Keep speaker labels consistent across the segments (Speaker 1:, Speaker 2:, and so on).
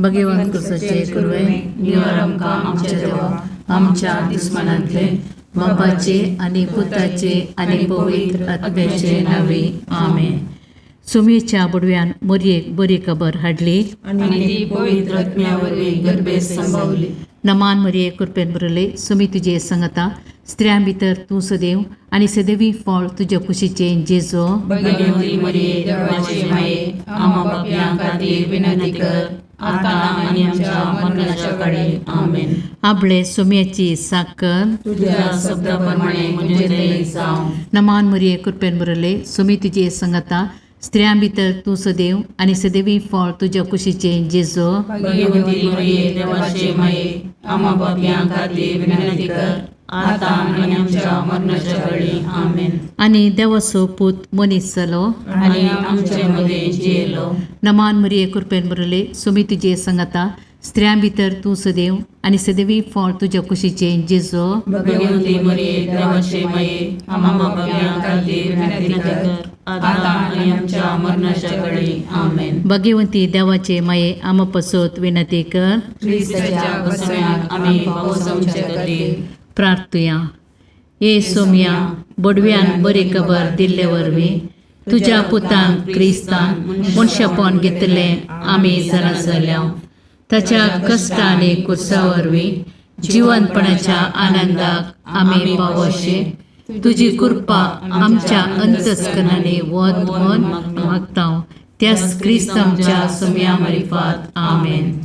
Speaker 1: भगवंत सचे कुर्वे निवार आमकां आमच्या देवा आमच्या दुस्मनांतले बापाचे आनी पुताचे आनी पवित्र आत्म्याचे नावे आमेन. सुमेच्या बुडव्यान मोरयेक बरी खबर हाडली
Speaker 2: आनी ती पवित्र आत्म्यावरवीं गर्भेत संभवली.
Speaker 1: नमान मरिये कृपेन बरले सुमी तुजे संगता स्त्रियां भितर तूं सदैव आनी सदैवी फळ तुज्या कुशीचे जेजो.
Speaker 2: भगवंती मरिये देवाचे माये आम्हा पापयां खातीर विनंती कर आता आनी आमच्या मरणाच्या काळी आमेन.
Speaker 1: आपले सुम्याची साकर
Speaker 2: तुझ्या शब्दाप्रमाणे म्हणजे दये जावं.
Speaker 1: नमान मरिये कृपेन बरले सुमी तुजे संगता स्त्रियां भितर तूं सदैव आनी सदैवी फळ तुज्या कुशीचे जेजो.
Speaker 2: भगवंती मरिये देवाचे माये आम्हा पापयां खातीर विनंती कर आता आनी आमच्या मरणाच्या काळी आमेन.
Speaker 1: आनी देवाचो पूत मनीस जालो
Speaker 2: आनी आमचे मध्ये जियेलो.
Speaker 1: नमान मरिये कृपेन बरले सुमी तुजे संगता स्त्रियां भितर तूं सदैव आनी सदैवी फळ तुज्या कुशीचे जेजो.
Speaker 2: भगवंती मरिये देवाचे माये आम्हा पापयां खातीर विनंती कर आता आनी आमच्या मरणाच्या काळी आमेन.
Speaker 1: भगवंती देवाचे माये आम पसोत विनंती कर.
Speaker 2: ख्रिस्ताच्या बसण्याक आमी पावस आमचे खातीर
Speaker 1: प्रार्थुया. ये सोम्या बडव्यान बरी खबर दिल्ले वरवीं तुज्या पुतान क्रिस्तान मनशापण घेतलें आमी जाणा जाल्या. ताच्या कश्ट आनी कुर्सा वरवीं जिवंतपणाच्या आनंदाक आमी पावशे तुजी कृपा आमच्या अंतस्करणाने वत म्हूण मागता. त्याच क्रिस्त आमच्या सोम्या मार्फत आमेन.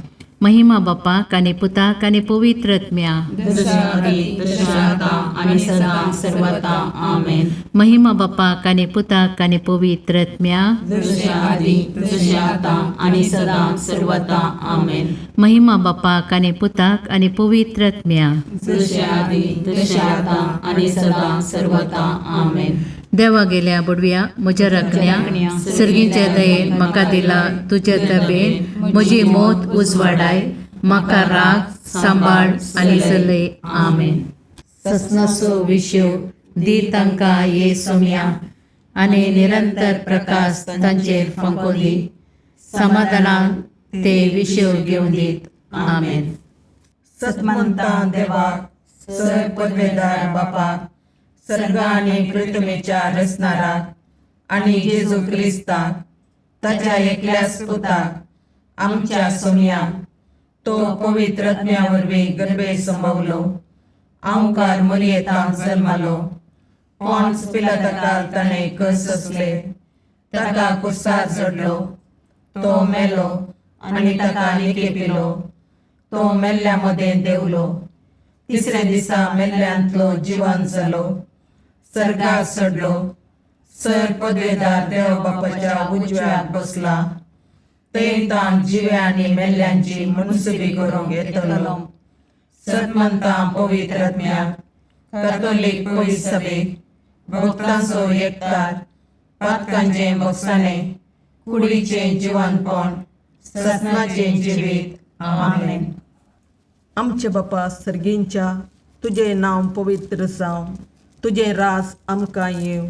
Speaker 1: महिमा बापाक आनी पुताक आनी पवित्र आत्म्या
Speaker 2: जशा आदी तशा आता आनी सदां सर्वदा आमेन.
Speaker 1: महिमा बापाक आनी पुताक आनी पवित्र आत्म्या
Speaker 2: जशा आदी तशा आता आनी सदां सर्वदा आमेन.
Speaker 1: महिमा बापाक आनी पुताक आनी पवित्र आत्म्या
Speaker 2: जशा आदी तशा आता आनी सदां सर्वदा आमेन.
Speaker 1: देवा गेल्या बुडव्या म्हज्या राखण्या सर्गीच्या दयेन म्हाका दिला तुज्या तबेन म्हजी मोत उजवाडाय म्हाका राख सांबाळ आनी चलय आमेन. ससनाचो विशो दी तांकां ये सोम्या आनी निरंतर प्रकाश तांचेर फंकोन दी. समाधानान ते विशो घेवन दीत आमेन.
Speaker 3: सतमंता देवाक सर पदवेदार बापाक सर्ग आनी पृथ्वीच्या रचणाराक आनी जेजू क्रिस्ताक ताच्या एकल्याच पुताक आमच्या सोम्याक तो पवित्र आत्म्या वरवीं गर्भेत संभवलो. आमकार मरियेंत जल्मालो. पोंच पिलाताकाक ताणें कस सोंसले. ताका कुर्सार चडलो. तो मेलो आनी ताका निकेपिलो. तो मेल्ल्या मदें देवलो. तिसरे दिसा मेल्ल्यांतलो जिवंत जालो. सर्गाक चडलो. सर पदवेदार देव बापाच्या उजव्याक बसला. थंय ताण जिव्या आनी मेल्ल्यांची मनसुबी करूंक येतलो. सतमंतां पवित्र आत्म्याक कातोलीक पयस सभेक भक्तांचो एकठार पातकांचें बगसाणें कुडीचें जिवंतपण सतनाचें जिवीत आमेन.
Speaker 4: आमचे बापा सर्गींच्या तुझे नांव पवित्र जावं. तुझे रास आमकां येव.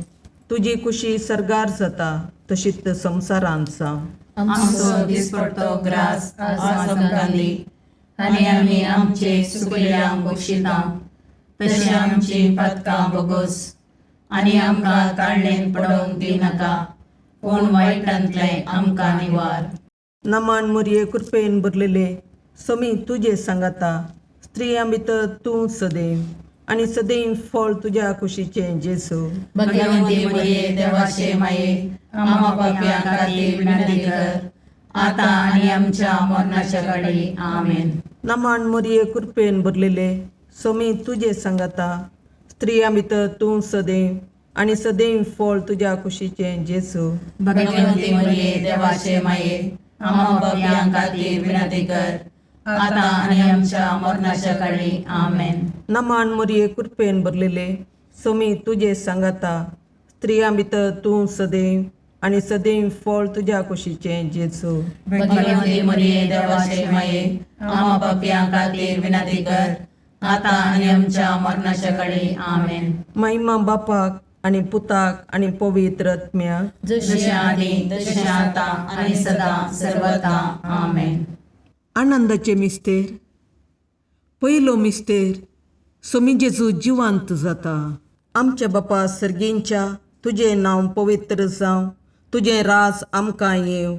Speaker 4: तुजी कुशी सर्गार जाता तशीच संवसारांत जावं.
Speaker 2: आमचो दिसपडटो ग्रास आज आमकां दी आनी आमी आमचे सुकल्यांक बक्षिता तशें आमची पातकां बोगोस आनी आमकां काळणेन पडोवंक दिनाका पूण वायटांतलें आमकां निवार.
Speaker 4: नमान मरिये कृपेन भरलेले समी तुजे सांगाता स्त्रियां भितर तूं सदैव आनी सदैव फळ तुज्या कुशीचें जेजू.
Speaker 2: भगवंती मरिये देवाचे माये आम्हा पापयां खातीर विनंती कर आता आनी आमच्या मरणाच्या काळी आमेन.
Speaker 4: नमान मरिये कृपेन भरलेले समी तुजे सांगाता स्त्रियां भितर तूं सदैव आनी सदैव फळ तुज्या कुशीचें जेजू.
Speaker 2: भगवंती मरिये देवाचे माये आम्हा पापयां खातीर विनंती कर आता आनी आमच्या मरणाच्या काळी आमेन.
Speaker 4: नमान मरिये कृपेन भरलेले समी तुजे सांगाता स्त्रियां भितर तूं सदैव आनी सदैव फळ तुज्या कुशीचें जेजू.
Speaker 2: भगवंती मरिये देवाचे माये आम्हा पापयां खातीर विनंती कर आता आनी आमच्या मरणाच्या काळी आमेन.
Speaker 4: महिमा बापाक आनी पुताक आनी पवित्र आत्म्याक
Speaker 2: जशें आदी तशें आता आनी सदां सर्वदा आमेन.
Speaker 4: आनंदाचे मिस्तेर. पयलो मिस्तेर, सोमी जेजू जिवंत जाता. आमच्या बापा सर्गेंच्या, तुजें नांव पवित्र जावं, तुजें राज आमकां येवं,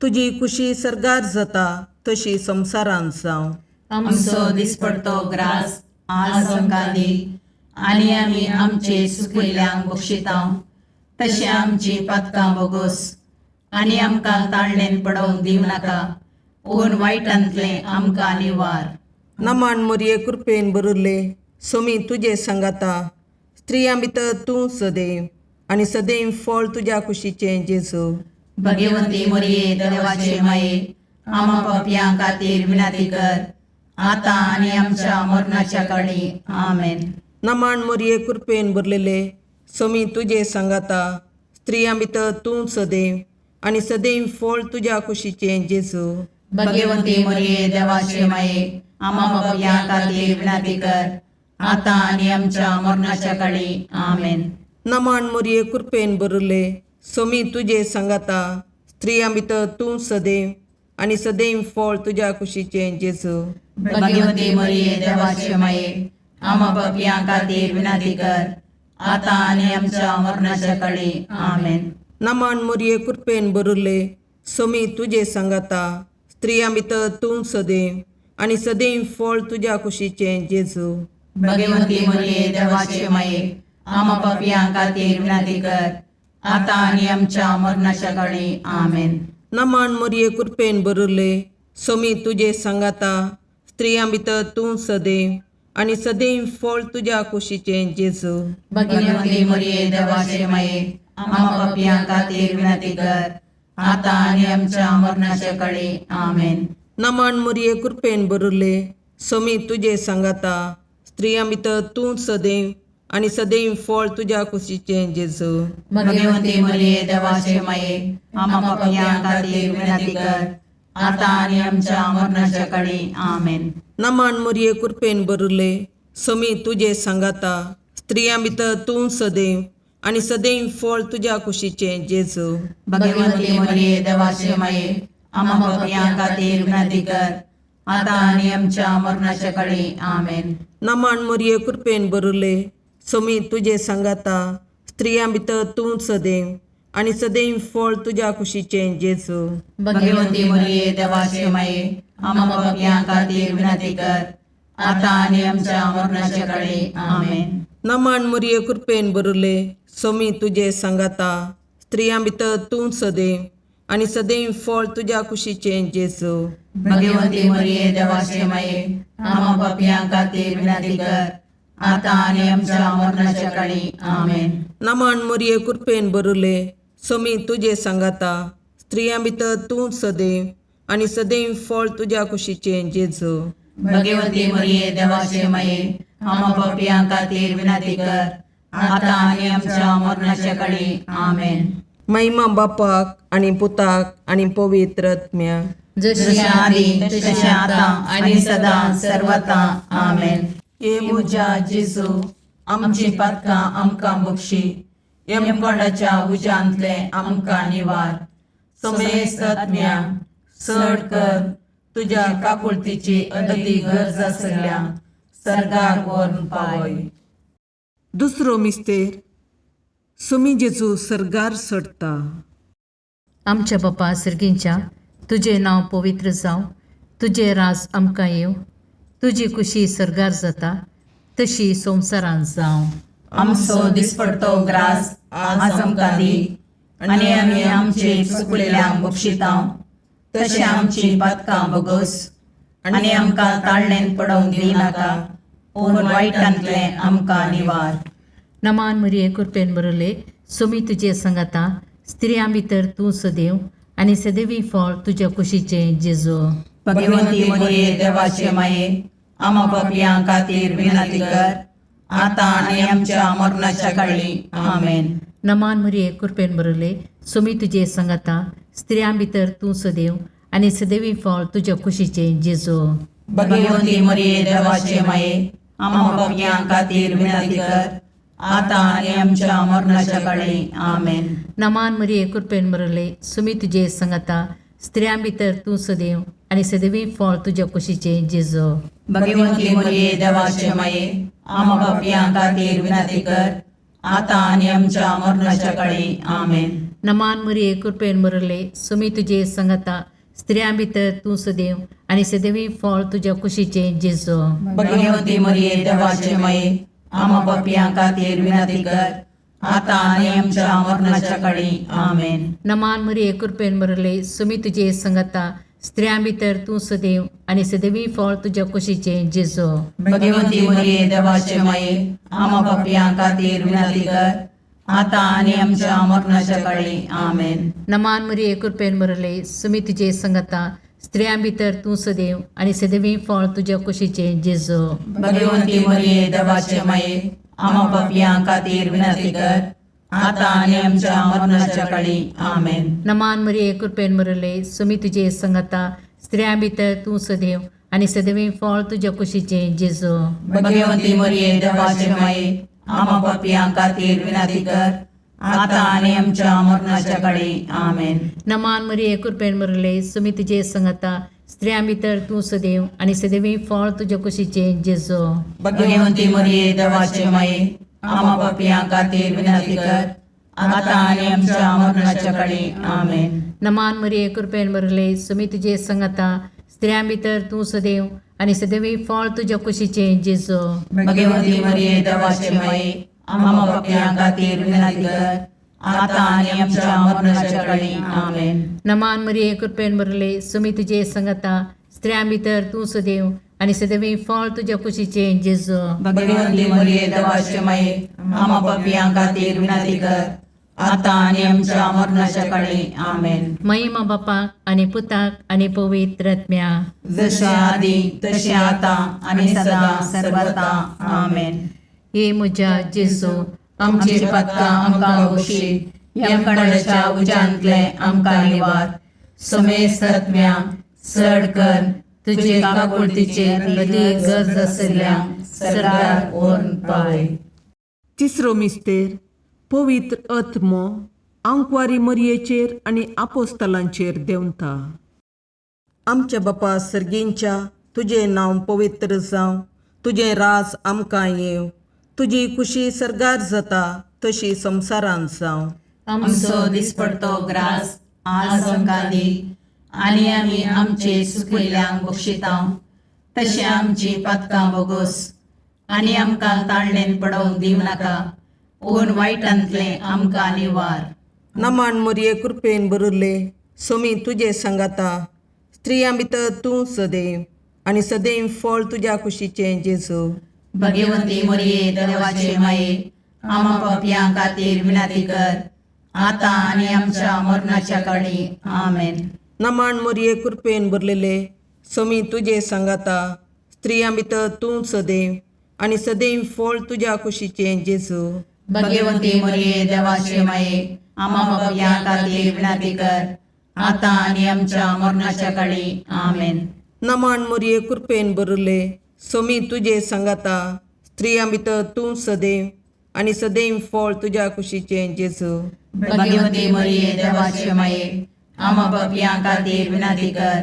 Speaker 4: तुजी कुशी सरगार जाता तशी संवसारांत जावं.
Speaker 2: आमचो दिसपडतो ग्रास आज आमकां दी, आनी आमी आमचे सुकयल्यांक बक्षितांव, तशें आमची पातकां बोगोस, आनी आमकां ताळणेन पडोवंक दिवं नाका, पूण वायटांतलें आमकां निवार.
Speaker 4: नमान मोरये कृपेन बरुल्ले, सोमी तुजे सांगाता, स्त्रियां भितर तूं सदैव, आनी सदैव फळ तुज्या कुशीचें जेजू.
Speaker 2: भगवंती मोरये देवाचे माये, आमा पापयां खातीर विनाती कर, आतां आनी आमच्या मरणाच्या काळी. आमेन.
Speaker 4: नमान मोरये कृपेन भरलेले, सोमी तुजे सांगाता, स्त्रियां भितर तूं सदैव, आनी सदैव फळ तुज्या कुशीचें जेजू.
Speaker 2: भगवंती मोरये देवाचे माये, आमा पापयां खातीर विनाती कर, आतां आनी आमच्या मरणाच्या काळी. आमेन.
Speaker 4: नमान मोरये कृपेन भरले, सोमी तुजे सांगाता, स्त्रियां भितर तूं सदैव, आनी सदैव फळ तुज्या कुशीचें जेजू.
Speaker 2: भगवंती मोरये देवाचे माये, आमा पापयां खातीर विनाती कर, आतां आनी आमच्या मरणाच्या काळी. आमेन.
Speaker 4: नमान मोरये कृपेन भरले, सोमी तुजे सांगाता, स्त्रियां भितर तूं सदैव, आनी सदैव फळ तुज्या कुशीचें जेजू.
Speaker 2: भगवंती मोरये देवाचे माये, आमा पापयां खातीर विनाती कर, आतां आनी आमच्या मरणाच्या काळी. आमेन.
Speaker 4: नमान मोरये कृपेन भरले, सोमी तुजे सांगाता, स्त्रियां भितर तूं सदैव, आनी सदैव फळ तुज्या कुशीचें जेजू.
Speaker 2: भगवंती मोरये देवाचे माये, आमा पापयां खातीर विनाती कर, आतां आनी आमच्या मरणाच्या काळी. आमेन.
Speaker 4: नमान मोरये कृपेन भरले, सोमी तुजे सांगाता, स्त्रियां भितर तूं सदैव, आनी सदैव फळ तुज्या कुशीचें जेजू.
Speaker 2: भगवंती मोरये देवाचे माये, आमा पापयां खातीर विनाती कर, आतां आनी आमच्या मरणाच्या काळी. आमेन.
Speaker 4: नमान मोरये कृपेन भरले, सोमी तुजे सांगाता, स्त्रियां भितर तूं सदैव, आनी सदैव फळ तुज्या कुशीचें जेजू.
Speaker 2: भगवंती मोरये देवाचे माये, आमा पापयां खातीर विनाती कर, आतां आनी आमच्या मरणाच्या काळी. आमेन.
Speaker 4: नमान मोरये कृपेन भरले, सोमी तुजे सांगाता, स्त्रियां भितर तूं सदैव, आनी सदैव फळ तुज्या कुशीचें जेजू.
Speaker 2: भगवंती मोरये देवाचे माये, आमा पापयां खातीर विनाती कर, आतां आनी आमच्या मरणाच्या काळी. आमेन.
Speaker 4: नमान मोरये कृपेन भरले, सोमी तुजे सांगाता, स्त्रियां भितर तूं सदैव, आनी सदैव फळ तुज्या कुशीचें जेजू.
Speaker 2: भगवंती मोरये देवाचे माये, आमा पापयां खातीर विनाती कर, आतां आनी आमच्या मरणाच्या काळी. आमेन.
Speaker 4: नमान मोरये कृपेन भरले, सोमी तुजे सांगाता, स्त्रियां भितर तूं सदैव, आनी सदैव फळ तुज्या कुशीचें जेजू.
Speaker 2: भगवंती मोरये देवाचे माये, आमा पापयां खातीर विनाती कर, आतां आनी आमच्या मरणाच्या काळी. आमेन.
Speaker 4: महिमा बापाक आनी पुताक आनी पवित्र आत्म्याक,
Speaker 2: जशी आदी तशी आतां आनी सदां सर्वता. आमेन.
Speaker 3: हे म्हज्या जेजू, आमची पातकां आमकां बक्षी, यमकोंडाच्या उज्यांतले आमकां निवार. समेस्त आत्म्याक चड कर, तुज्या काकुळतीची अदी गरज आसल्यां सर्गाक व्हरून पावय. दुसरो मिस्तेर, सोमी जेजू सर्गार सडटा.
Speaker 1: आमच्या बापा सर्गेंच्या, तुजें नांव पवित्र जावं, तुजें राज आमकां येवं, तुजी कुशी सरगार जाता तशी संवसारांत जावं.
Speaker 2: आमचो दिसपडतो ग्रास आज आमकां दी, आनी आमी आमचे चुकलेल्यांक बक्षितांव, तशें आमची पातकां बोगोस, आनी आमकां ताळणेन पडोवंक दिवं नाका, पूण वायटांतलें आमकां निवार.
Speaker 1: नमान मोरये कृपेन भरले, सोमी तुजे सांगाता, स्त्रियां भितर तूं सदैव, आनी सदैवी फळ तुज्या कुशीचें जेजू.
Speaker 2: भगवंती मोरये देवाचे माये, आमा पापयां खातीर विनाती कर, आतां आनी आमच्या मरणाच्या काळी. आमेन.
Speaker 1: नमान मोरये कृपेन भरले, सोमी तुजे सांगाता, स्त्रियां भितर तूं सदैव, आनी सदैवी फळ तुज्या कुशीचें जेजू.
Speaker 2: भगवंती मोरये देवाचे माये, आमा पापयां खातीर विनाती कर, आतां आनी आमच्या मरणाच्या काळी. आमेन.
Speaker 1: नमान मोरये कृपेन भरले, सोमी तुजे सांगाता, स्त्रियां भितर तूं सदैव, आणि सदैवी फळ तुझ्या कुशीचे जेजू.
Speaker 2: भगवंती मरिये देवाचे माये आम्हा पापियां खातीर विनंती कर आता आणि आमच्या मरणाच्या काळी आमेन.
Speaker 1: नमान मरिये कृपेन बरले सुमी तुझे संगता स्त्रियां भितर तू सदैव आणि सदैवी फळ तुझ्या कुशीचे जेजू.
Speaker 2: भगवंती मरिये देवाचे माये आम्हा पापियां खातीर विनंती कर आता आणि आमच्या मरणाच्या काळी आमेन.
Speaker 1: नमान मरिये कृपेन बरले सुमी तुझे संगता स्त्रियां भितर तू सदैव आणि सदैवी फळ तुझ्या कुशीचे जेजू.
Speaker 2: भगवंती मरिये देवाचे माये आम्हा पापियां खातीर विनंती कर आता आणि आमच्या मरणाच्या काळी आमेन.
Speaker 1: नमान मरिये कृपेन बरले सुमी तुझे संगता स्त्रियां भितर तू सदैव आणि सदैवी फळ तुझ्या कुशीचे जेजू.
Speaker 2: भगवंती मरिये देवाचे माये आम्हा पापियां खातीर विनंती कर आता आणि आमच्या मरणाच्या काळी आमेन.
Speaker 1: नमान मरिये कृपेन बरले सुमी तुझे संगता स्त्रियां भितर तू सदैव आणि सदैवी फळ तुझ्या कुशीचे जेजू.
Speaker 2: भगवंती मरिये देवाचे माये आम्हा पापियां खातीर विनंती कर आता आणि आमच्या मरणाच्या काळी आमेन.
Speaker 1: नमान मरिये कृपेन बरले सुमी तुझे संगता स्त्रियां भितर तू सदैव आणि सदैवी फळ तुझ्या कुशीचे जेजू.
Speaker 2: भगवंती मरिये देवाचे माये आम्हा पापियां खातीर विनंती कर आता आणि आमच्या मरणाच्या काळी आमेन.
Speaker 1: नमान मरिये कृपेन बरले सुमी तुझे संगता स्त्रियां भितर तू सदैव आणि सदैवी फळ तुझ्या कुशीचे जेजू.
Speaker 2: भगवंती मरिये देवाचे माये आम्हा पापियां खातीर विनंती कर आता आणि आमच्या मरणाच्या काळी आमेन.
Speaker 1: नमान मरिये कृपेन बरले सुमी तुझे संगता स्त्रियां भितर तू सदैव आणि सदैवी फळ तुझ्या कुशीचे जेजू.
Speaker 2: भगवंती मरिये देवाचे माये आम्हा पापियां खातीर विनंती कर आता आणि आमच्या मरणाच्या काळी आमेन.
Speaker 1: महिमा बापाक आणि पुताक आणि पवित्र आत्म्या
Speaker 2: जसे आधी तसे आता आणि सदा सर्वदा आमेन.
Speaker 1: हे म्हज्या जेजू
Speaker 2: आमची पदकां आमकां बक्षी यमकणाच्या उजांतले आमकां निवार. समेस्त आत्म्या चड कर तुजे काकुळतीचेर कधी गरज आसल्यांक सरकार ओन पाय.
Speaker 4: तिसरो मिस्तेर पवित्र आत्मो आंकवारी मरियेचेर आनी आपोस्तलांचेर देंवता. आमच्या बापा सर्गींच्या तुजें नांव पवित्र जावं, तुजें राज आमकां येव, तुजी कुशी सरगार जाता तशी संवसारांत जावं.
Speaker 2: आमचो दिसपडतो ग्रास आज आमकां दी आनी आमी आमचे सुकयल्यांक बक्षितांव. तशें आमची पदकां बोगोस आनी आमकां ताळणेन पडोवंक दिवं नाका पूण वायटांतले आमकां निवार.
Speaker 4: नमान मरिये कृपेन बरले सोमी तुजे सांगाता स्त्रियां भितर तूं सदैव आनी सदैव फळ तुज्या कुशीचें जेजू.
Speaker 2: भगवंती मरिये देवाचे माये आम्हा पापियां खातीर विनंती कर आता आनी आमच्या मरणाच्या काळी आमेन.
Speaker 4: नमान मरिये कृपेन बरलेले सोमी तुजे सांगाता स्त्रियां भितर तूं सदैव आनी सदैव फळ तुज्या कुशीचें जेजू.
Speaker 2: भगवंती मरिये देवाचे माये आम्हा पापियां खातीर विनंती कर आता आनी आमच्या मरणाच्या काळी आमेन.
Speaker 4: नमान मरिये कृपेन बरले सोमी तुजे सांगाता स्त्रियां भितर तूं सदैव आनी सदैव फळ तुज्या कुशीचें जेजू.
Speaker 2: भगवंती मरिये देवाचे माये आम्हा पापियां खातीर विनंती कर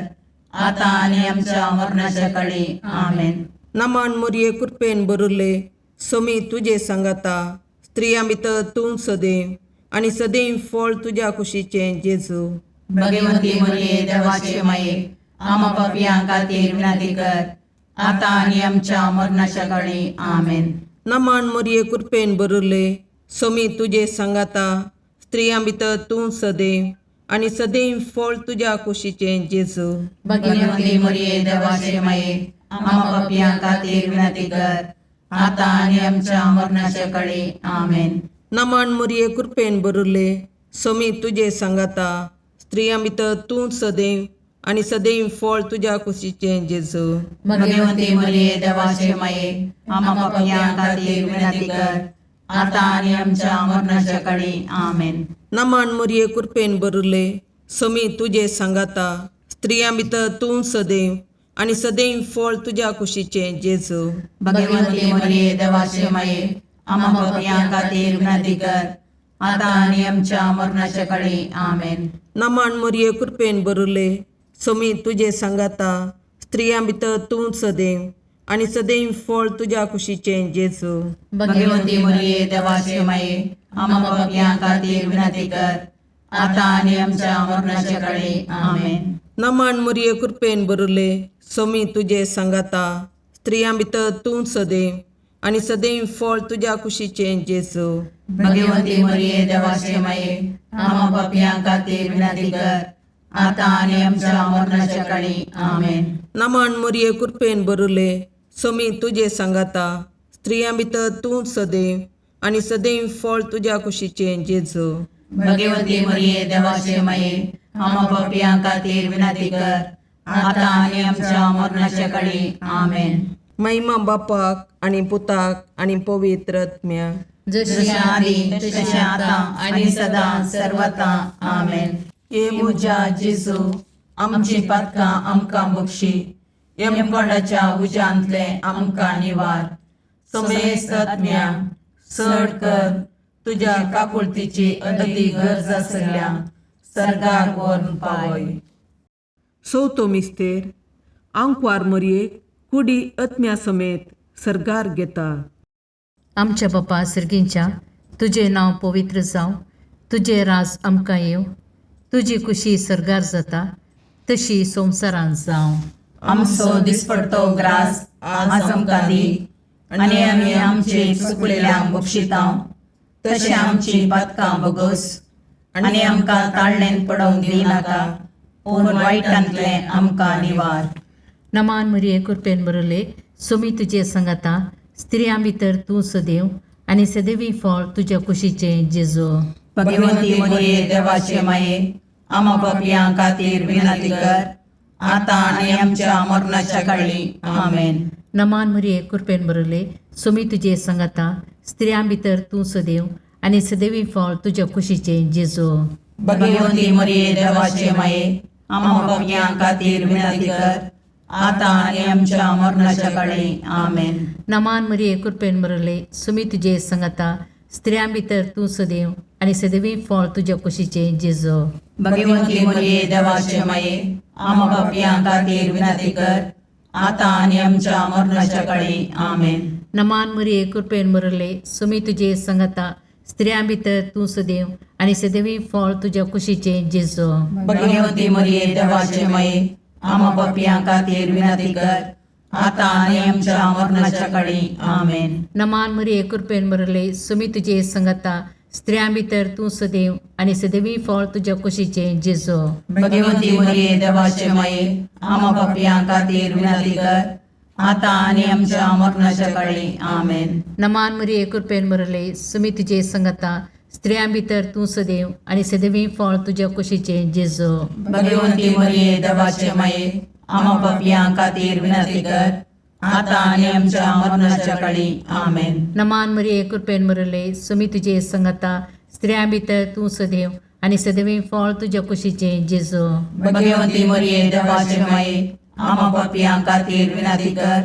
Speaker 2: आता आनी आमच्या मरणाच्या काळी आमेन.
Speaker 4: नमान मरिये कृपेन बरले सोमी तुजे सांगाता स्त्रियां भितर तूं सदैव आनी सदैव फळ तुज्या कुशीचें जेजू.
Speaker 2: भगवंती मरिये देवाचे माये आम्हा पापियां खातीर विनंती कर आता आनी आमच्या मरणाच्या काळी आमेन.
Speaker 4: नमान मरिये कृपेन बरले सोमी तुजे सांगाता स्त्रियां भितर तूं सदैव आनी सदैव फळ तुज्या कुशीचें जेजू.
Speaker 2: भगवंती मरिये देवाचे माये आम्हा पापियां खातीर विनंती कर आता आनी आमच्या मरणाच्या काळी आमेन.
Speaker 4: नमान मरिये कृपेन बरले सोमी तुजे सांगाता स्त्रियां भितर तूं सदैव आनी सदैव फळ तुज्या कुशीचें जेजू.
Speaker 2: भगवंती मरिये देवाचे माये आम्हा पापियां खातीर विनंती कर आता आनी आमच्या मरणाच्या काळी आमेन.
Speaker 4: नमान मरिये कृपेन बरले सोमी तुजे सांगाता स्त्रियां भितर तूं सदैव आनी सदैव फळ तुज्या कुशीचें जेजू.
Speaker 2: भगवंती मरिये देवाचे माये आम्हा पापियां खातीर विनंती कर आता आनी आमच्या मरणाच्या काळी आमेन.
Speaker 4: नमान मरिये कृपेन बरले सोमी तुझे सांगाता स्त्रियां भितर तूं सदैव आनी सदैव फळ तुज्या कुशीचे जेजू
Speaker 2: भगवंती मरिये देवाचे माये आम्हा पापियां खातीर विनंती कर आता आणि आमच्या मरणाच्या काळी आमेन.
Speaker 4: नमन मुरये कृपेन बरुले सोमी तुझे सांगाता स्त्रियां भितर तूं सदैव आनी सदैव फळ तुज्या कुशीचे जेजू
Speaker 2: भगवंती मरिये देवाचे माये आम्हा पापियां खातीर विनंती कर आता आणि आमच्या मरणाच्या काळी आमेन.
Speaker 4: नमन मुरये कृपेन बरुले सोमी तुझे सांगाता स्त्रियां भितर तूं सदैव आनी सदैव फळ तुज्या कुशीचे जेजू
Speaker 2: भगवंती मरिये देवाचे माये आम्हा पापियां खातीर विनंती कर आता आणि आमच्या मरणाच्या काळी आमेन.
Speaker 4: महिमा बापाक आनी पुताक आनी पवित्र आत्म्याक
Speaker 2: जशी आदी तशी आता आणि सदा सर्वता आमेन.
Speaker 3: ये मुजा जेजू आमची पातकां आमकां बक्षी यमकोंडाच्या उज्यांतले आमकां निवार. समेस्त आत्म्या चड कर तुज्या काकुळतीची अदी गरज आसल्या सर्गाक व्हरून पावय.
Speaker 4: चवथो मिस्तेर आंकवार मरयेक कुडी आत्म्या समेत सर्गार घेता.
Speaker 1: आमच्या बापा सर्गींच्या तुझे नांव पवित्र जावं, तुझे राज आमकां येव, तुजी कुशी सर्गार जाता तशी संवसारांत जावं.
Speaker 2: आमचो दिसपडतो ग्रास आज आमकां दी आनी आमी आमचे चुकलेल्यांक बक्षितांव तशें आमची पातकां बोगोस आनी आमकां ताळणेन पडोवंक दिनाका पूण वायटांतले आमकां निवार.
Speaker 1: नमान मरिये कृपेन बरले सोमी तुजे सांगाता स्त्रियां भितर तूं सदैव आनी सदैवी फळ तुज्या कुशीचे जेजू
Speaker 2: भगवंती मरिये देवाचे माये आम्हा पापियां खातीर विनंती कर आता आनी आमच्या मरणाच्या काळी आमेन.
Speaker 1: नमान मरिये कृपेन बरले सोमी तुजे सांगाता स्त्रियां भितर तूं सदैव आनी सदैवी फळ तुज्या कुशीचे जेजू
Speaker 2: भगवंती मरिये देवाचे माये आम्हा पापियां खातीर विनंती कर आता आनी आमच्या मरणाच्या काळी आमेन.
Speaker 1: नमान मरिये कृपेन बरले सोमी तुजे सांगाता स्त्रियां भितर तूं सदैव आनी सदैवी फळ तुज्या कुशीचे जेजू
Speaker 2: भगवंती मरिये देवाचे माये आम्हा पापियां खातीर विनंती कर आता आनी आमच्या मरणाच्या काळी आमेन.
Speaker 1: नमान मरिये कृपेन बरले सोमी तुजे सांगाता स्त्रियां भितर तूं सदैव आनी सदैवी फळ तुज्या कुशीचे जेजू
Speaker 2: भगवंती मरिये देवाचे माये आम्हा पापियां खातीर विनंती कर आता आनी आमच्या मरणाच्या काळी आमेन.
Speaker 1: नमान मरिये कृपेन बरले सोमी तुजे सांगाता स्त्रियां भितर तूं सदैव आनी सदैवी फळ तुज्या कुशीचे जेजू
Speaker 2: भगवंती मरिये देवाचे माये आम्हा पापियां खातीर विनंती कर आता आनी आमच्या मरणाच्या काळी आमेन.
Speaker 1: नमान मरिये कृपेन बरले सोमी तुजे सांगाता स्त्रियां भितर तूं सदैव आनी सदैवी फळ तुज्या कुशीचे जेजू
Speaker 2: भगवंती मरिये देवाचे माये आम्हा पापियां खातीर विनंती कर आता आनी आमच्या मरणाच्या काळी आमेन.
Speaker 1: नमान मरिये कृपेन बरले सोमी तुजे सांगाता स्त्रियां भितर तूं सदैव आनी सदैवी फळ तुज्या कुशीचे जेजू
Speaker 2: भगवंती मरिये देवाचे माये आम्हा पापियां खातीर विनंती कर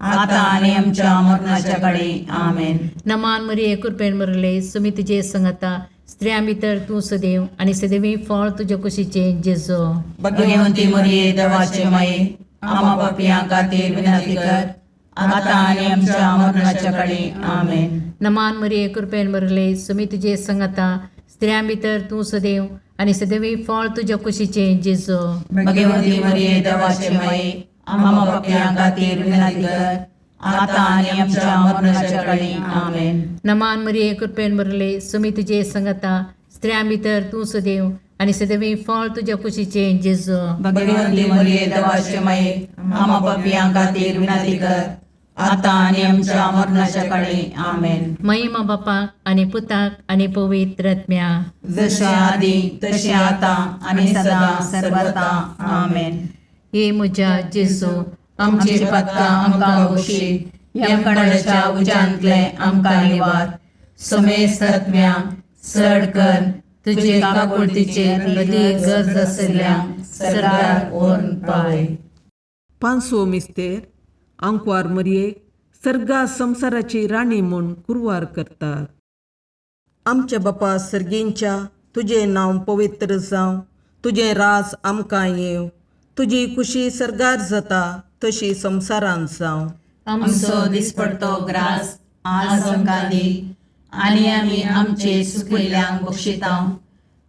Speaker 2: आता आनी आमच्या मरणाच्या काळी आमेन.
Speaker 1: नमान मरिये कृपेन बरले सोमी तुजे सांगाता स्त्रियां भितर तूं सदैव आनी सदैवी फळ तुज्या कुशीचे जेजू
Speaker 2: भगवंती मरिये देवाचे माये आम्हा पापियां खातीर विनंती कर आता आनी आमच्या मरणाच्या काळी आमेन.
Speaker 1: नमान मरिये कृपेन बरले सोमी तुजे सांगाता स्त्रियां भितर तूं सदैव आनी सदैवी फळ तुज्या कुशीचे जेजू
Speaker 2: भगवंती मरिये देवाचे माये आम्हा पापियां खातीर विनंती कर आता आनी आमच्या मरणाच्या काळी आमेन.
Speaker 1: नमान मरिये कृपेन बरले सोमी तुजे सांगाता स्त्रियां भितर तूं सदैव आनी सदैवी फळ तुज्या कुशीचे जेजू
Speaker 2: भगवंती मरिये देवाचे माये आम्हा पापियां खातीर विनंती कर आता आनी आमच्या मरणाच्या काळी आमेन.
Speaker 1: महिमा बापाक आनी पुताक आनी पवित्र आत्म्याक
Speaker 2: जशे आदी तशे आता आनी सदा सर्वता आमेन.
Speaker 1: हे म्हज्या जेजू
Speaker 2: आमची पातकां आमकां बक्षी यमकोंडाच्या उज्यांतले आमकां निवार. समेस्त आत्म्या चड कर तुजे काकुळतीचे अदीक गरज आसल्यांक सर्गार व्हरून पावय.
Speaker 4: पांचवो मिस्तेर आंकवार मरयेक सर्गा संवसाराची राणी म्हूण कुरवार करतात. आमच्या बापा सर्गींच्या तुजें नांव पवित्र जावं, तुजें राज आमकां येव, तुजी कुशी सरगार जाता तशी संवसारांत जावं.
Speaker 2: आमचो दिसपडतो ग्रास आज आमकां दी, आनी आमी आमचे सुकिल्ल्यांक बक्षितांव.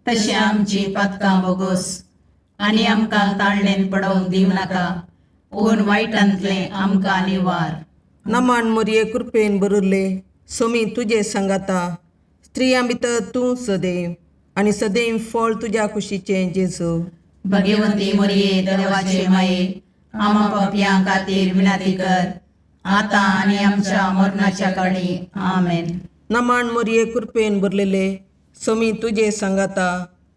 Speaker 2: तशें आमची पातकां बोगोस, आनी आमकां ताळणेन पडोवंक दिवं नाका, पूण वायटांतलें आमकां निवार.
Speaker 4: नमान मोरये कृपेन बरुल्ले, सोमी तुजे सांगाता, स्त्रियां भितर तूं सदैव, आनी सदैव फळ तुज्या कुशीचें जेजू.
Speaker 2: भगवंती मोरये देवाचे माये, आमा पापयां खातीर विनाती कर, आतां आनी आमच्या मरणाच्या काळी. आमेन.
Speaker 4: नमान मोरये कृपेन भरलेले, सोमी तुजे सांगाता,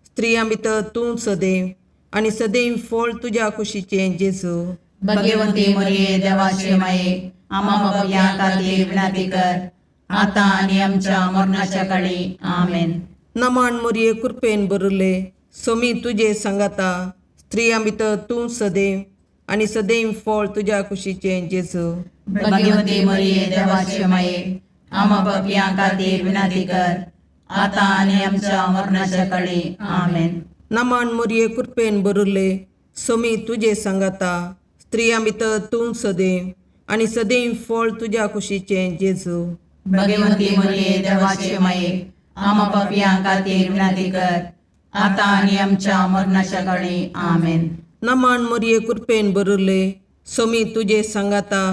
Speaker 4: स्त्रियां भितर तूं सदैव, आनी सदैव फळ तुज्या कुशीचें जेजू.
Speaker 2: भगवंती मोरये देवाचे माये, आमा पापयां खातीर विनाती कर, आतां आनी आमच्या मरणाच्या काळी. आमेन.
Speaker 4: नमान मोरये कृपेन भरले, सोमी तुजे सांगाता, स्त्रियां भितर तूं सदैव, आनी सदैव फळ तुज्या कुशीचें जेजू.
Speaker 2: भगवंती मोरये देवाचे माये, आमा पापयां खातीर विनाती कर, आतां आनी आमच्या मरणाच्या काळी. आमेन.
Speaker 4: नमान मोरये कृपेन भरले, सोमी तुजे सांगाता, स्त्रियां भितर तूं सदैव, आनी सदैव फळ तुज्या कुशीचें जेजू.
Speaker 2: भगवंती मोरये देवाचे माये, आमा पापयां खातीर विनाती कर, आतां आनी आमच्या मरणाच्या काळी. आमेन.
Speaker 4: नमान मोरये कृपेन भरले, सोमी तुजे सांगाता,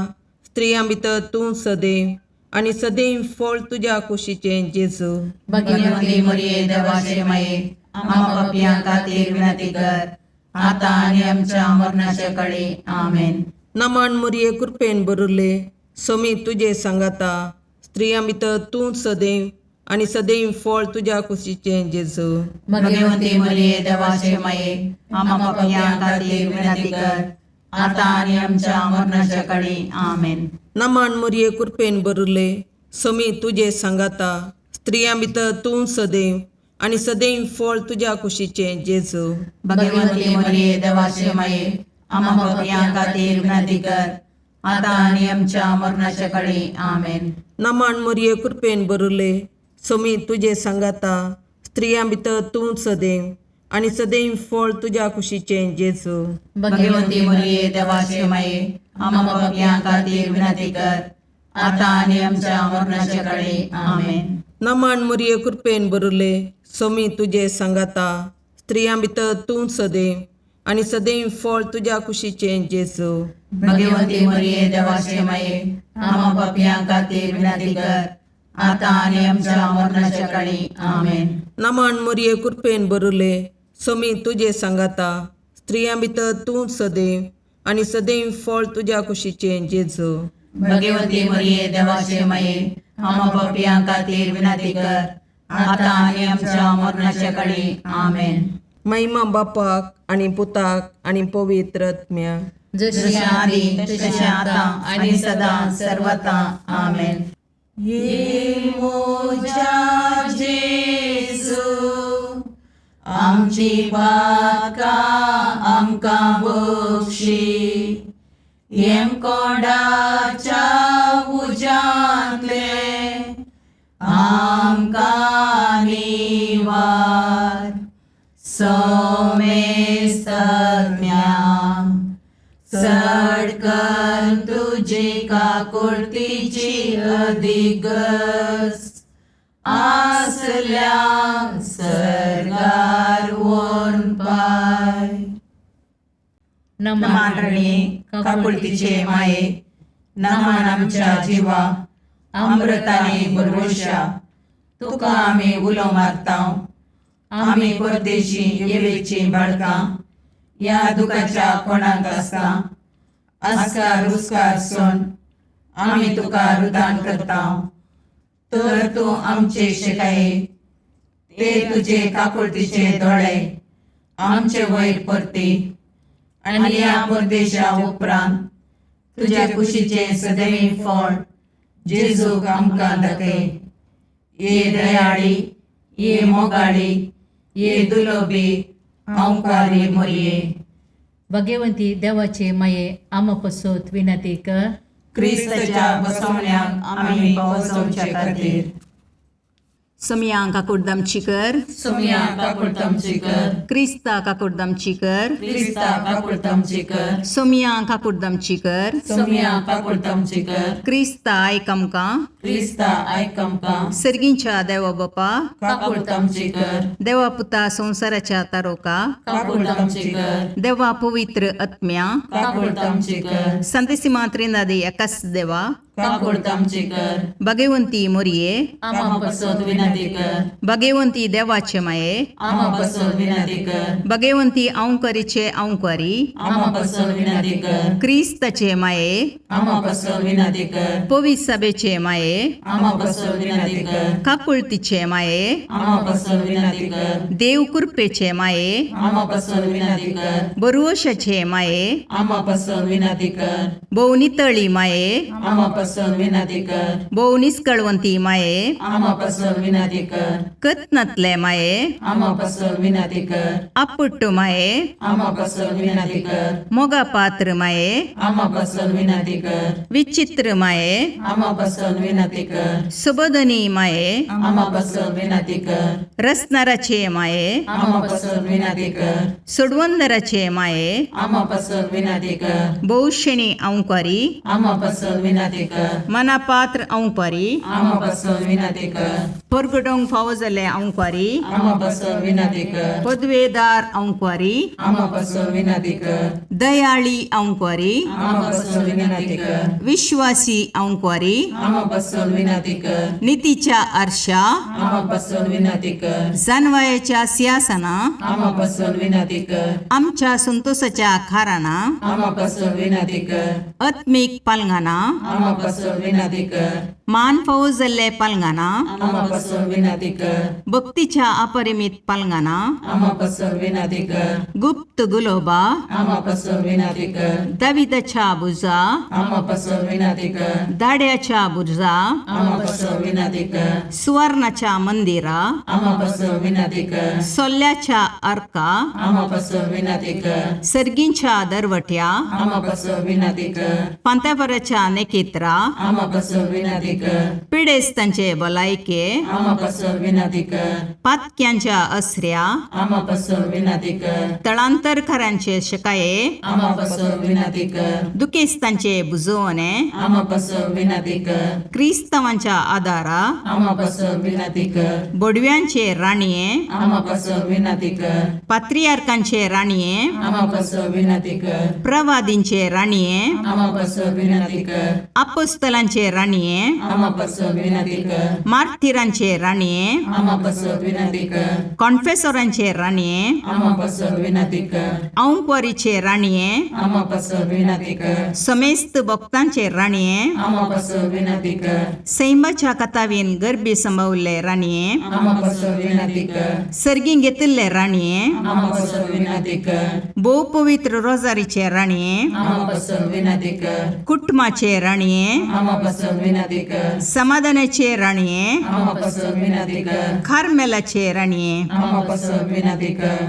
Speaker 4: स्त्रियां भितर तूं सदैव, आनी सदैव फळ तुज्या कुशीचें जेजू.
Speaker 2: भगवंती मोरये देवाचे माये, आमा पापयां खातीर विनाती कर, आतां आनी आमच्या मरणाच्या काळी. आमेन.
Speaker 4: नमान मोरये कृपेन भरले, सोमी तुजे सांगाता, स्त्रियां भितर तूं सदैव, आनी सदैव फळ तुज्या कुशीचें जेजू.
Speaker 2: भगवंती मोरये देवाचे माये, आमा पापयां खातीर विनाती कर, आतां आनी आमच्या मरणाच्या काळी. आमेन.
Speaker 4: नमान मोरये कृपेन भरले, सोमी तुजे सांगाता, स्त्रियां भितर तूं सदैव, आनी सदैव फळ तुज्या कुशीचें जेजू.
Speaker 2: भगवंती मोरये देवाचे माये, आमा पापयां खातीर विनाती कर, आतां आनी आमच्या मरणाच्या काळी. आमेन.
Speaker 4: नमान मोरये कृपेन भरले, सोमी तुजे सांगाता, स्त्रियां भितर तूं सदैव, आनी सदैव फळ तुज्या कुशीचें जेजू.
Speaker 2: भगवंती मोरये देवाचे माये, आमा पापयां खातीर विनाती कर, आतां आनी आमच्या मरणाच्या काळी. आमेन.
Speaker 4: नमान मोरये कृपेन भरले, सोमी तुजे सांगाता, स्त्रियां भितर तूं सदैव, आनी सदैव फळ तुज्या कुशीचें जेजू.
Speaker 2: भगवंती मोरये देवाचे माये, आमा पापयां खातीर विनाती कर, आतां आनी आमच्या मरणाच्या काळी. आमेन.
Speaker 4: नमान मोरये कृपेन भरले, सोमी तुजे सांगाता, स्त्रियां भितर तूं सदैव, आनी सदैव फळ तुज्या कुशीचें जेजू.
Speaker 2: भगवंती मोरये देवाचे माये, आमा पापयां खातीर विनाती कर, आतां आनी आमच्या मरणाच्या काळी. आमेन.
Speaker 4: महिमा बापाक आनी पुताक आनी पवित्र आत्म्याक,
Speaker 2: जशें आदी तशें आतां आनी सदां सर्वता. आमेन. ये मोजा जेजू, आमची पातकां आमकां बक्षी, येम कोणाच्या उजांतले आमकां निवार. सोमेस्त सडकन तुजी काकुळतीची अधिगस, आसल्या सरगार वोन पाय. नमान रणे काकुळतीचे माये, नमान आमच्या जिवा, अमृताने भरवशा, तुका आमी उलो मारतांव. आमी परदेशी येवेची बाळकां, या दुखाच्या कोणाक आसता, आस्कार उस्कार सोन आमी तुका रुदान करतांव. तर तूं आमचे शिकाये, ते तुजे काकुळतीचे दोळे आमचे वयर परती, आनी या परदेशा उपरांत तुज्या कुशीचे सदैव फळ जेजूक आमकां दाखय. ये दयाळी, ये मोगाळी, ये दुलोबी, अवकारी मोरये.
Speaker 1: भगवंती देवाचे माये, आमा पसोत विनंती कर.
Speaker 2: क्रिस्ताच्या बसवण्याक आमी पावसोवचे खातीर सोमिया काकुर्दमचीकर,
Speaker 3: सोमिया काकुर्दमचीकर,
Speaker 2: क्रिस्ता काकुर्दमचीकर,
Speaker 3: क्रिस्ता काकुर्दमचीकर,
Speaker 2: सोमिया काकुर्दमचीकर,
Speaker 3: सोमिया काकुर्दमचीकर,
Speaker 2: क्रिस्ता आयकमका,
Speaker 3: क्रिस्ता आयकमका,
Speaker 2: सर्गींच्या देवा बापा,
Speaker 3: काकुर्दमचीकर,
Speaker 2: देवा पुता संसाराच्या तारोका,
Speaker 3: काकुर्दमचीकर,
Speaker 2: देवा पवित्र आत्म्या,
Speaker 3: काकुर्दमचीकर,
Speaker 2: संतसिमा त्रिनादी एकाच देवा,
Speaker 3: काकुर्दमचीकर,
Speaker 2: भगवंती मोरये,
Speaker 3: आमा पसोद विनंती कर,
Speaker 2: भगवंती देवाचे माये,
Speaker 3: आमा पसोद विनंती कर,
Speaker 2: भगवंती औंकरीचे औंकारी,
Speaker 3: आमा पसोद विनंती कर,
Speaker 2: क्रिस्ताचे माये,
Speaker 3: आमा पसोद विनंती कर,
Speaker 2: पवित्र सभेचे माये,
Speaker 3: आमा पसोद विनंती कर,
Speaker 2: काकुळतीचे माये,
Speaker 3: आमा पसोद विनंती कर,
Speaker 2: देव कृपेचे माये,
Speaker 3: आमा पसोद विनंती कर,
Speaker 2: बरुवशाचे माये,
Speaker 3: आमा पसोद विनंती कर,
Speaker 2: भोवनितळी माये,
Speaker 3: आमा पसोद विनंती कर,
Speaker 2: भोवनिस्कळवंती माये,
Speaker 3: आमा पसोद विनंती कर,
Speaker 2: कतनातले माये,
Speaker 3: आमा पसोद विनंती कर,
Speaker 2: अपुट्टू माये,
Speaker 3: आमा पसोद विनंती कर,
Speaker 2: मोगा पात्र माये,
Speaker 3: आमा पसोद विनंती कर,
Speaker 2: विचित्र माये,
Speaker 3: आमा पसोद विनंती कर,
Speaker 2: सुबोधनी माये,
Speaker 3: आमा पसोद विनंती कर,
Speaker 2: रसनाराचे माये,
Speaker 3: आमा पसोद विनंती कर,
Speaker 2: सुडवंदराचे माये,
Speaker 3: आमा पसोद विनंती कर,
Speaker 2: बहुशणी औंकारी,
Speaker 3: आमा पसोद विनंती कर,
Speaker 2: मनापात्र औंकारी,
Speaker 3: आमा पसोद विनंती कर,
Speaker 2: परगडोंग फावो जाल्ले औंकारी,
Speaker 3: आमा पसोद विनंती कर,
Speaker 2: पदवेदार औंकारी,
Speaker 3: आमा पसोद विनंती कर,
Speaker 2: दयाळी औंकारी,
Speaker 3: आमा पसोद विनंती कर,
Speaker 2: विश्वासी औंकारी,
Speaker 3: आमा पसोद विनंती कर,
Speaker 2: नीतीच्या आरशा,
Speaker 3: आमा पसोद विनंती कर,
Speaker 2: जानवायाच्या सिंहासना,
Speaker 3: आमा पसोद विनंती कर,
Speaker 2: आमच्या संतोषाच्या खाराना,
Speaker 3: आमा पसोद विनंती कर,
Speaker 2: आत्मिक पालंगाना,
Speaker 3: आमा पसोद विनंती कर,
Speaker 2: मान फावो जाल्ले पालंगाना,
Speaker 3: आमा पसोद विनंती कर,
Speaker 2: भक्तीच्या अपरिमित पालंगाना,
Speaker 3: आमा पसोद विनंती कर,
Speaker 2: गुप्त गुलोबा,
Speaker 3: आमा पसोद विनंती कर,
Speaker 2: दाविदाच्या बुजा,
Speaker 3: आमा पसोद विनंती कर,
Speaker 2: दाड्याच्या बुजा,
Speaker 3: आमा पसोद विनंती कर,
Speaker 2: सुवर्णाच्या मंदिरा,
Speaker 3: आमा पसोद विनंती कर,
Speaker 2: सोल्ल्याच्या अर्का,
Speaker 3: आमा पसोद विनंती कर,
Speaker 2: सर्गींच्या दरवट्या,
Speaker 3: आमा पसोद विनंती कर,
Speaker 2: पांत्यापराच्या नेकेत्रा,
Speaker 3: आमा पसोद विनंती कर,
Speaker 2: पिडेस्तांचे भलायके,
Speaker 3: आमा पसोद विनंती कर,
Speaker 2: पातक्यांच्या असऱ्या,
Speaker 3: आमा पसोद विनंती कर,
Speaker 2: तळांतरकारांचे शकाये,
Speaker 3: आमा पसोद विनंती कर,
Speaker 2: दुखेस्तांचे बुजवणे,
Speaker 3: आमा पसोद विनंती कर,
Speaker 2: क्रिस्तवांच्या आदारा,
Speaker 3: आमा पसोद विनंती कर,
Speaker 2: बोडव्यांचे राणीये,
Speaker 3: आमा पसोद विनंती कर,
Speaker 2: पात्रियार्कांचे राणीये,
Speaker 3: आमा पसोद विनंती कर,
Speaker 2: प्रवादींचे राणीये,
Speaker 3: आमा पसोद विनंती कर,
Speaker 2: अपोस्तलांचे राणीये,
Speaker 3: आमा पसोद विनंती कर,
Speaker 2: मार्थिरांचे राणीये,
Speaker 3: आमा पसोद विनंती कर,
Speaker 2: कॉन्फेसोरांचे राणीये,
Speaker 3: आमा पसोद विनंती कर,
Speaker 2: औंकवारीचे राणीये,
Speaker 3: आमा पसोद विनंती कर,
Speaker 2: समेस्त भक्तांचे राणीये,
Speaker 3: आमा पसोद विनंती कर,
Speaker 2: सैमाच्या कथावीन गर्भी संभवले राणीये,
Speaker 3: आमा पसोद विनंती कर,
Speaker 2: सर्गीं घेतिल्ले राणीये,
Speaker 3: आमा पसोद विनंती कर,
Speaker 2: भोव पवित्र रोजारीचे राणीये,
Speaker 3: आमा पसोद विनंती कर,
Speaker 2: कुटुंबाचे राणीये,
Speaker 3: आमा पसोद विनंती कर,
Speaker 2: समाधानाचे राणीये,
Speaker 3: आमा पसोद विनंती कर,
Speaker 2: खारमेलाचे राणीये,
Speaker 3: आमा पसोद विनंती कर,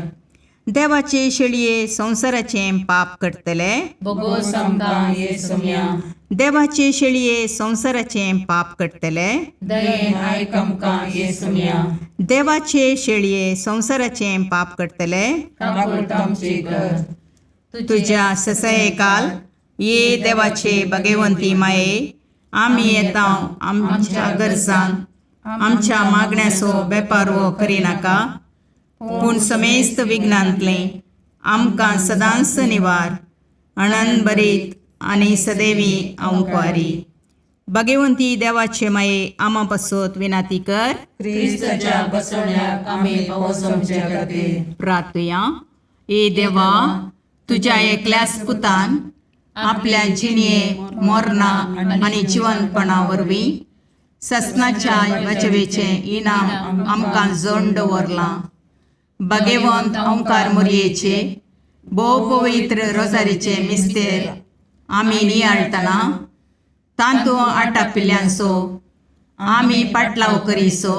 Speaker 2: देवाचे शेळये संसाराचे पाप करतले,
Speaker 3: बोगोस आमकां येसुम्या,
Speaker 2: देवाचे शेळये संसाराचे पाप करतले,
Speaker 3: दयेन आयक आमकां येसुम्या,
Speaker 2: देवाचे शेळये संसाराचे पाप करतले,
Speaker 3: काकुळतामची कर,
Speaker 2: तुझ्या ससये काल ये देवाचे भगवंती माये, आम्ही येता आमच्या गरजांक आमच्या मागण्याचो बेपारवो करिनाका, पूण समेस्त विघ्नांतले आमकां सदांच निवार, आनंद बरीत आनी सदैवी औंकवारी. भगवंती देवाचे माये आमा पासत विनाती कर.
Speaker 3: क्रिस्ताच्या बसवण्याक आमी पावसमचे खातीर
Speaker 2: प्रार्थया. ए देवा, तुझ्या एकल्याच पुतान आपल्या जिणये मोरणा आनी जिवंतपणा वरवीं ससनाच्या वाचवेचे इनाम आमकां जोडून दवरलां. भगवंत ओंकार मोरयेचे भोव पवित्र रोजारीचे मिस्तेर आमी नियाळतना तांतूं आटापिल्ल्यांचो आमी पाटलाव करिसो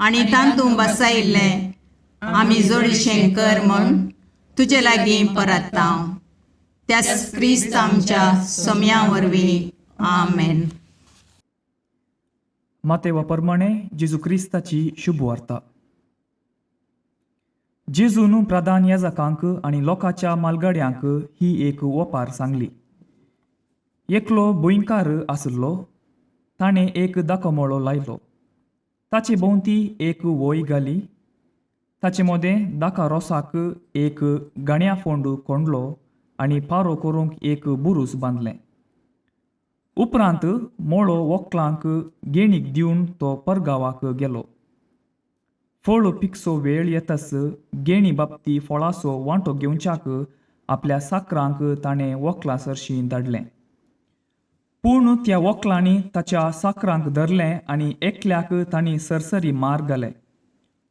Speaker 2: आनी तांतूं बसायिल्लें आमी जोडीशें कर म्हूण तुजे लागीं परतता. त्याच क्रिस्त आमच्या सोम्या वरवीं. आमेन.
Speaker 5: मातेवा प्रमाणे जेजू क्रिस्ताची शुभ वार्ता. जेजून प्रधान याजकांक आनी लोकांच्या मालगाड्यांक ही एक वपार सांगली. एकलो भुंयकार आसलो. ताणें एक दाखोमळो लायलो. ताचे भोंवती एक वोय घाली. ताचे मोदें दाका रोसाक एक गण्या फोंड कोंडलो आनी पारो करूंक एक बुरूस बांदलें. उपरांत मोळो व्हंकलांक गेणीक दिवन तो परगांवाक गेलो. फळ पिकसो वेळ येताच गेणी बाबती फळाचो वांटो घेवच्याक आपल्या साकरांक ताणें व्हंकला सरशीं धाडलें. पूण त्या व्हंकलांनी ताच्या साकरांक धरलें आनी एकल्याक तांणी सरसरी मार घाले.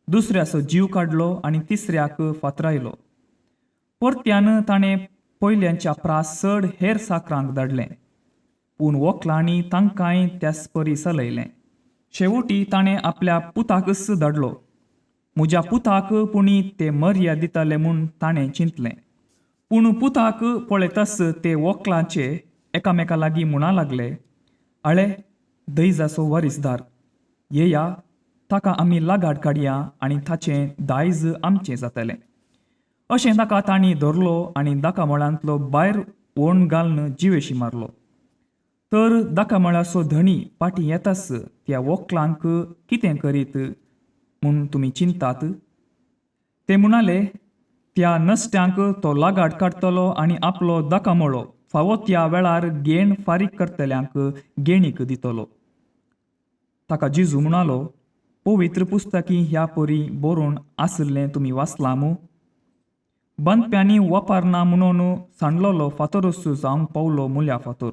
Speaker 5: दुसऱ्याचो जीव काडलो आनी तिसऱ्याक फातरायलो. परत्यान ताणें पयल्यांच्या प्रास चड हेर साकरांक धाडलें. पूण व्हंकलांनी तांकांय त्याच परी चलयलें. शेवटी ताणें आपल्या पुताकच धाडलो. म्हज्या पुताक पुणी ते मर्या दिताले म्हूण ताणें चिंतलें. पूण पुताक पळयताच ते व्हंकलाचे एकामेका लागीं म्हणा लागले, आळे दैजाचो वारीसदार, येया ताका आमी लागाड काडया आनी ताचें दायज आमचें जातलें. अशें ताका तांणी धरलो आनी दाकामळांतलो भायर व्होण घालन जिवेशी मारलो. तर दाकामळाचो धणी पाटी येताच त्या व्हंकलांक कितें करीत म्हूण तुमी चिंतात? ते म्हणाले, त्या नश्ट्यांक तो लागाड काडटलो आनी आपलो दाकामळो फावो त्या वेळार गेण फारीक करतल्यांक गेणीक दितलो. ताका जेजू म्हणालो, पवित्र पुस्तकी ह्या परी बरोवन आसलें तुमी वाचलां मू? बांदप्यांनी वापार ना म्हणून सांडलोलो फातरूच जावंक पावलो मुल्या फातर.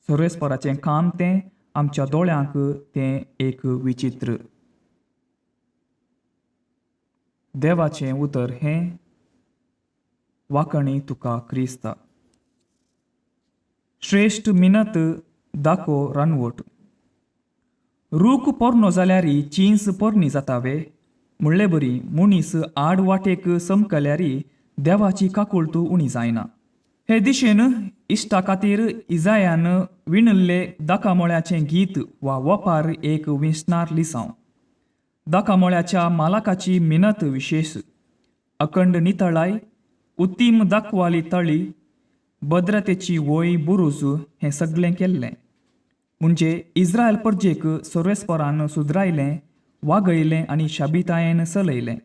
Speaker 5: सर्वेस्पराचें काम तें आमच्या दोळ्यांक तें एक विचित्र. देवाचें उतर हें, वाकणी तुका क्रिस्ता. श्रेश्ठ मिनत दाखो रानवट. रूख पोरनो जाल्यारी चींच पोरणी जातावे म्हणले बरी मुनीस आड वाटेक समकल्यारी देवाची काकुळट उणी जायना. हे दिशेन इश्टा खातीर इजायान विणल्ले दाकामळ्याचें गीत वा वपार एक विसणार लिसांव. दाकामळ्याच्या मालकाची मिनत विशेष. अखंड नितळाय, उतीम दाखवाली तळी, भद्रतेची वोय बुरूज हें सगळें केल्लें. म्हणजे इस्रायल परजेक सर्वेस्परान सुदरायलें, वागयलें आनी शाबितायेन चलयलें.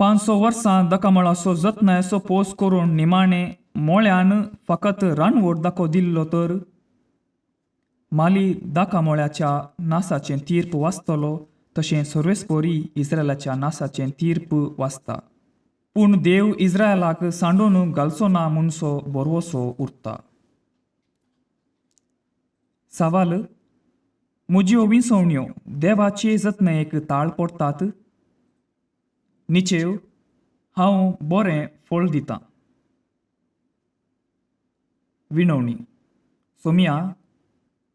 Speaker 5: 500 वर्सां दाकामळाचो जतनायेचो पोस करून निमाणें मोळ्यान फकत रानवट दाखो दिल्लो तर माली दाकामळ्याच्या नासाचें तीर्प वाचतलो तशें सर्वेस्परी इस्रायलाच्या नासाचें तीर्प वाचता. पूण देव इस्रायलाक सांडून घालचो ना म्हणसो बरवसो उरता. सवाल: म्हज्यो विसवण्यो देवाचे जतनायेक ताळ पडटात? निचेव: हांव बरें फळ दितां. विनवणी: सोम्या,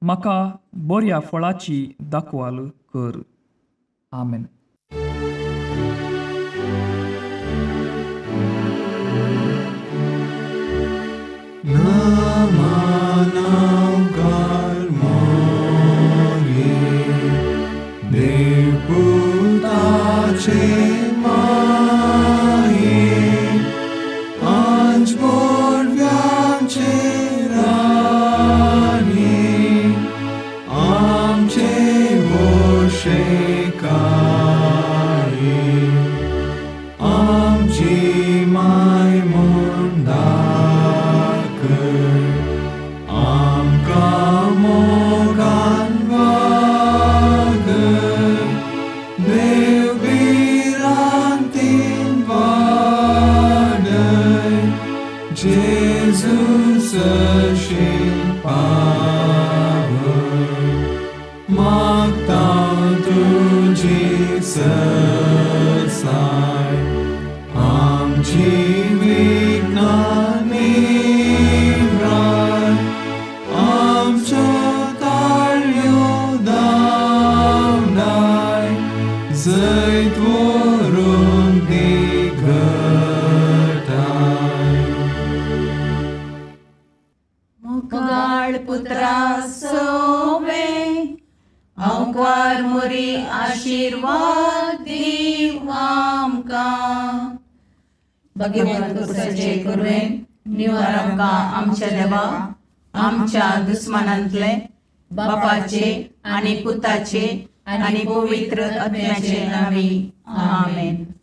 Speaker 5: म्हाका बऱ्या फळाची दाखवाल कर. आमेन.
Speaker 2: मुगाळ पुत्रा सोवे हांव आशीर्वाद दीव आमकां. भगवंत कुसाचे करुवेन निवार आमकां आमच्या देवा आमच्या दुस्मनांतले बापाचे आनी पुताचे आनी पवित्र आत्म्याचे नांवी. आमेन.